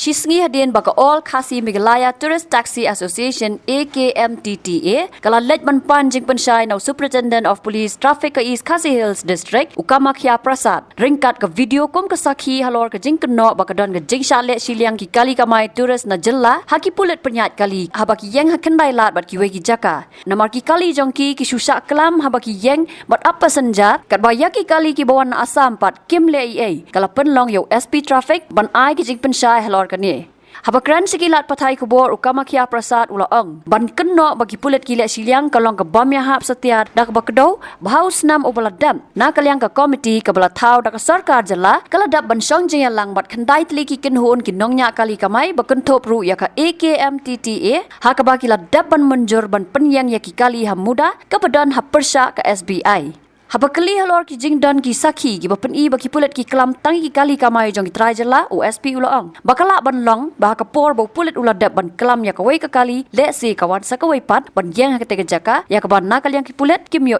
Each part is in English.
Sngewsih hadin baka all Khasi Meghalaya Tourist Taxi Association AKMTTA kala lej ban panjing pensyai now Superintendent of Police Traffic ka East Khasi Hills District ukama Khya Prasad ringkat ka video kom ka sakhi halor ka jing Kynnoh baka don ka jing Shah Shiliang ki kali kamai tourist na jella haki pulet penyat kali habaki yang hakendai lat bat ki wegi jaka namar ki kali jongki ki susha kelam habaki yang bat apa senjat kat bayaki kali ki bawan asam pat kim le ai kala penlong yo SP Traffic ban ai ki jing pensyai halor kani habakran sikilat patai kubor ukama Khya Prasad ulaong ban Kynnoh bagi pulet kile Shiliang kalong ke bam ya hap setiar dak bakdo bahaus nam obaladam na kalyang ka komiti ka balatau dak sarkar jela kaladap ban song jeng bat khandai tli ki kinhun ki nongnya kali kamai bakentop ru ya ka AKMTTA ha ka baki ladap ban menjur ban penyang ya ki kali hamuda ka badan ha persya ka SBI habakali halor ki jingdan ki sakhi ki bapen I baki pulet ki kelam tangi ki kali kamai jong ki trai jela OSP ulaong bakala ban long bah ka por bo pulet uladap ban kelam ya kawai ka kali le si kawan sakawai pat ban yang ha ketega jaka ya ka ban nakal yang ki pulet kim yo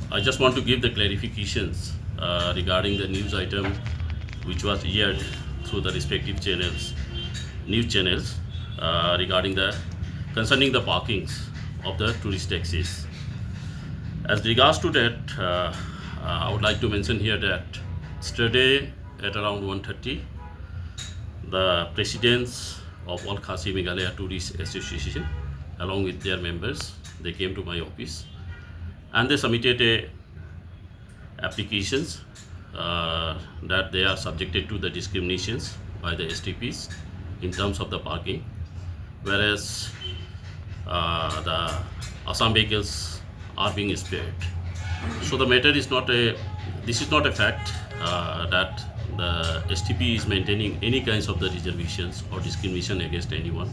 I just want to give the clarifications regarding the news item which was aired through the respective news channels regarding the concerning the parkings of the tourist taxis. As regards to that, I would like to mention here that yesterday at around 1:30, the presidents of all Khasi Meghalaya Tourist Association, along with their members, they came to my office and they submitted applications that they are subjected to the discriminations by the STPs in terms of the parking, whereas the Assam vehicles are being spared. So the matter is this is not a fact that the STP is maintaining any kinds of the reservations or discrimination against anyone.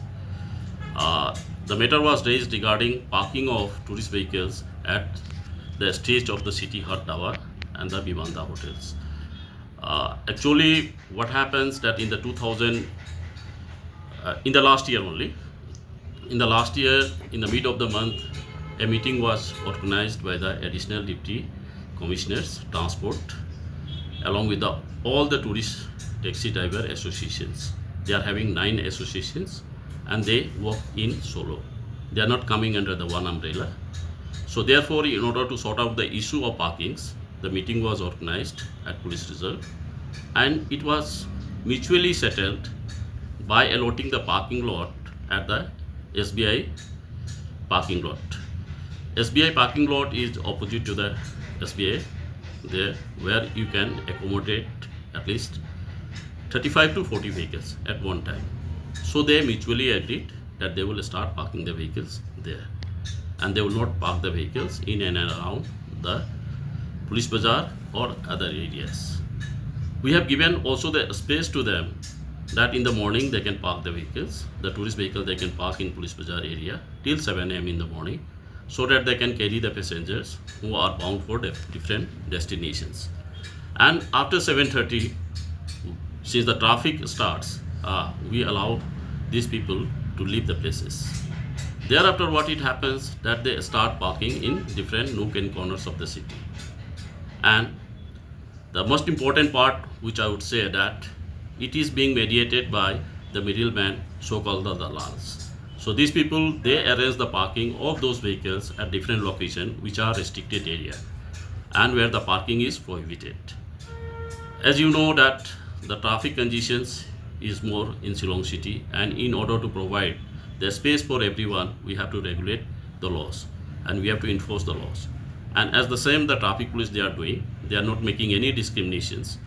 The matter was raised regarding parking of tourist vehicles at the stage of the City Hut Tower and the Vivanda hotels. Actually, what happens that in the last year only, in the mid of the month, a meeting was organized by the additional deputy commissioners transport along with all the tourist taxi driver associations. They are having 9 associations and they work in solo. They are not coming under the one umbrella. So therefore, in order to sort out the issue of parkings, the meeting was organized at police reserve and it was mutually settled by allotting the parking lot at the SBI parking lot. SBI parking lot is opposite to the SBI there where you can accommodate at least 35 to 40 vehicles at one time. So they mutually agreed that they will start parking the vehicles there and they will not park the vehicles in and around the police bazaar or other areas. We have given also the space to them that in the morning they can park the vehicles, the tourist vehicle they can park in police bazaar area till 7 AM in the morning, so that they can carry the passengers who are bound for different destinations. And after 7:30, since the traffic starts, we allow these people to leave the places. Thereafter, what it happens that they start parking in different nook and corners of the city. And the most important part, which I would say, that it is being mediated by the middleman, so-called the dalals. So these people, they arrange the parking of those vehicles at different locations which are restricted area and where the parking is prohibited. As you know that the traffic congestions is more in Shillong city, and in order to provide the space for everyone, we have to regulate the laws and we have to enforce the laws. And as the same the traffic police they are doing, they are not making any discriminations.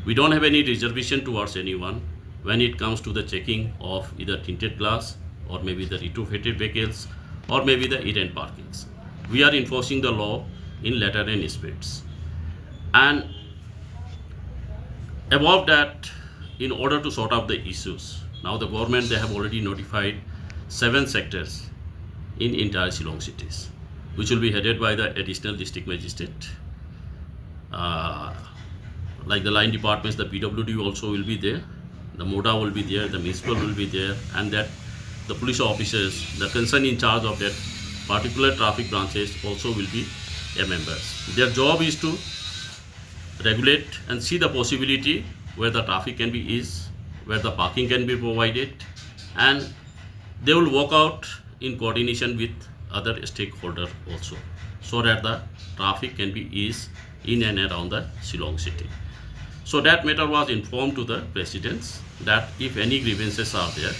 We don't have any reservation towards anyone when it comes to the checking of either tinted glass or maybe the retrofitted vehicles or maybe the errant parkings. We are enforcing the law in letter and spirits. And above that, in order to sort out the issues, now the government, they have already notified 7 sectors in entire Shillong cities, which will be headed by the additional district magistrate. Like the line departments, the PWD also will be there, the MODA will be there, the municipal will be there, and that the police officers, the concern in charge of that particular traffic branches also will be a member. Their job is to regulate and see the possibility where the traffic can be eased, where the parking can be provided, and they will work out in coordination with other stakeholders also, so that the traffic can be eased in and around the Shillong city. So that matter was informed to the presidents that if any grievances are there,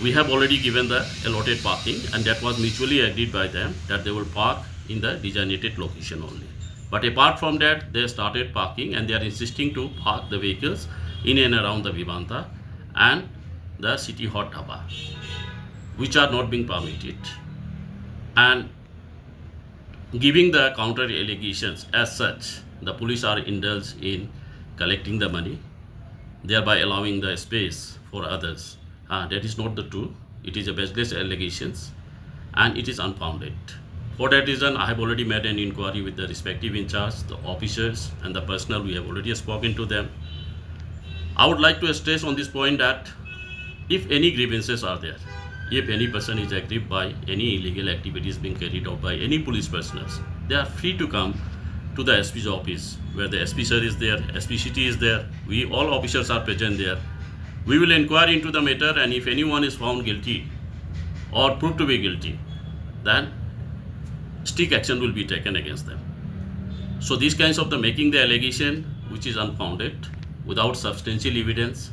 we have already given the allotted parking, and that was mutually agreed by them that they will park in the designated location only. But apart from that, they started parking, and they are insisting to park the vehicles in and around the Vivanta and the city hot dhaba, which are not being permitted, and giving the counter allegations as such. The police are indulged in collecting the money, thereby allowing the space for others. That is not the truth. It is a baseless allegations, and it is unfounded. For that reason, I have already made an inquiry with the respective in charge, the officers and the personnel. We have already spoken to them. I would like to stress on this point that if any grievances are there, if any person is aggrieved by any illegal activities being carried out by any police personnel, they are free to come to the SP's office, where the SP sir is there, SP city is there. We all officers are present there. We will inquire into the matter, and if anyone is found guilty or proved to be guilty, then strict action will be taken against them. So these kinds of the making the allegation which is unfounded, without substantial evidence,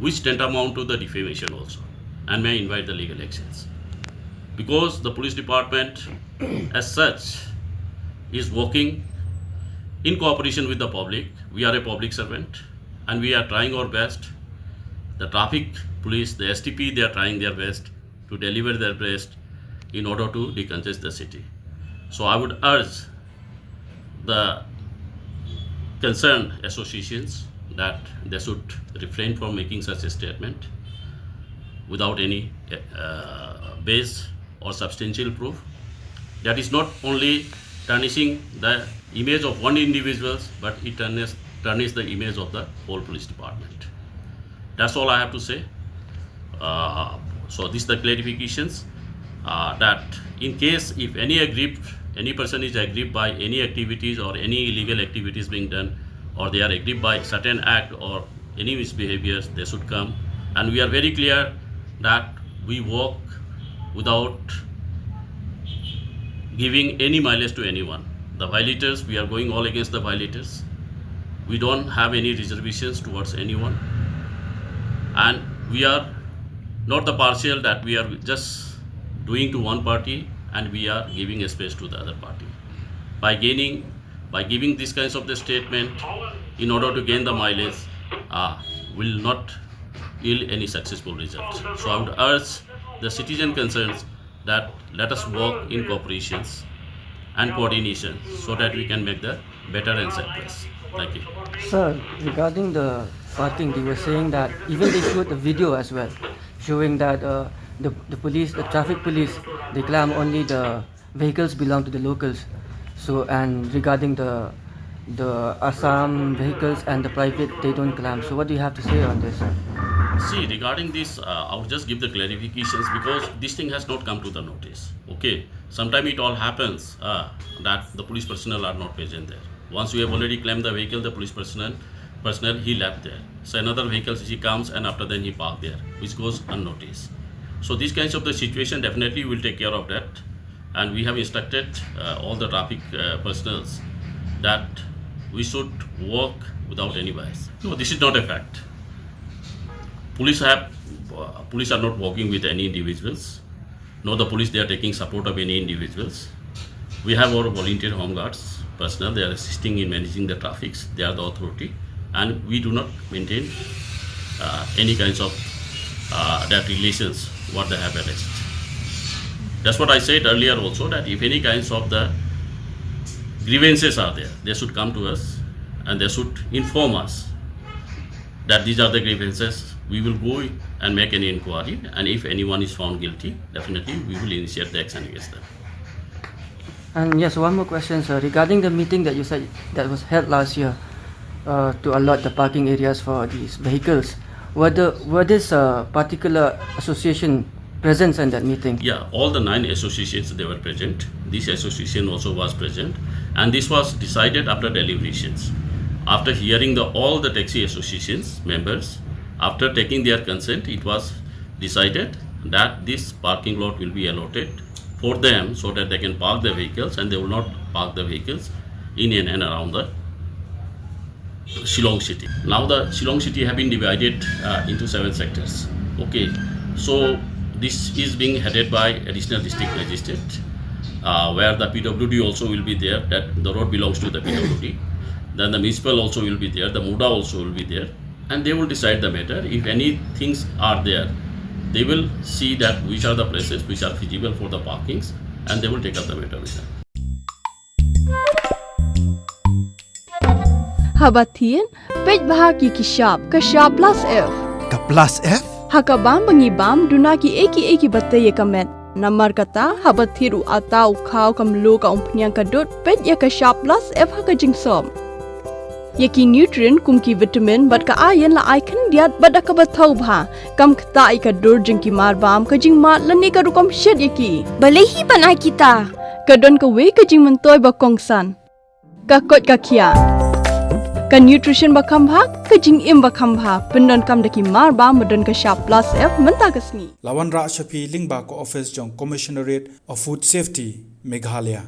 which tantamount to the defamation also, and may invite the legal actions. Because the police department as such is working in cooperation with the public. We are a public servant, and we are trying our best. The traffic police, the STP, they are trying their best to deliver their best in order to decongest the city. So I would urge the concerned associations that they should refrain from making such a statement without any base or substantial proof. That is not only tarnishing the image of one individual, but it tarnishes the image of the whole police department. That's all I have to say. So these are the clarifications that in case if any person is aggrieved by any activities or any illegal activities being done, or they are aggrieved by certain act or any misbehaviors, they should come. And we are very clear that we work without giving any mileage to anyone. The violators, we are going all against the violators. We don't have any reservations towards anyone, and we are not the partial that we are just doing to one party and we are giving a space to the other party. By giving these kinds of the statement in order to gain the mileage will not yield any successful results. So I would urge the citizen concerns that let us work in cooperations and coordination so that we can make the better and safe place. Thank you. Sir, regarding the parking, they were saying that even they showed a video as well, showing that the police, the traffic police, they claim only the vehicles belong to the locals. So, and regarding the Assam vehicles and the private, they don't claim. So what do you have to say on this, sir? See, regarding this, I will just give the clarifications because this thing has not come to the notice. Okay, sometimes it all happens that the police personnel are not present there. Once we have already claimed the vehicle, the police personnel he left there. So another vehicle he comes and after then he parked there, which goes unnoticed. So these kinds of the situation definitely will take care of that, and we have instructed all the traffic personnel that we should work without any bias. No, this is not a fact. Police are not working with any individuals. No, the police, they are taking support of any individuals. We have our volunteer home guards personnel. They are assisting in managing the traffics. They are the authority, and we do not maintain any kinds of that relations what they have alleged. That's what I said earlier also, that if any kinds of the grievances are there, they should come to us and they should inform us that these are the grievances. We will go and make any inquiry, and if anyone is found guilty, definitely we will initiate the action against them. And yes, one more question, sir. Regarding the meeting that you said that was held last year to allot the parking areas for these vehicles, were this particular association present in that meeting? Yeah, all the 9 associations, they were present. This association also was present, and this was decided after deliberations. After hearing all the taxi associations members, after taking their consent, it was decided that this parking lot will be allotted for them so that they can park the vehicles and they will not park the vehicles in and around the Shillong city. Now the Shillong city have been divided into 7 sectors. Okay, so this is being headed by additional district magistrate, where the PWD also will be there. That the road belongs to the PWD. Then the municipal also will be there. The MUDA also will be there, and they will decide the matter. If any things are there, they will see that which are the places which are feasible for the parkings, and they will take up the matter with them. Habatin, pej bahagi kishab plus F. Ka plus F? Hakabam bangibam dunaki eki bataya kamet. Namar kata habathiru atau kau kamlu ka umpnyang kadut pej ya kishab plus F haka jingsom. Yaki nutrient kumki vitamin bat ka ayan la aikan diat bada ka bathau bha kam kta ika dur jingki marbam ka jing mat lani ka rukom shed yaki balehi panai kita kadon ka we ka jing mentoy ba kongsan ka kot ka kia ka nutrition ba khambha ka jing im ba khambha pendon kam daki marbam madon ka sharp plus F menta kasni Lawan Ra Shafi Lingba ko office jong Commissionerate of Food Safety Meghalaya.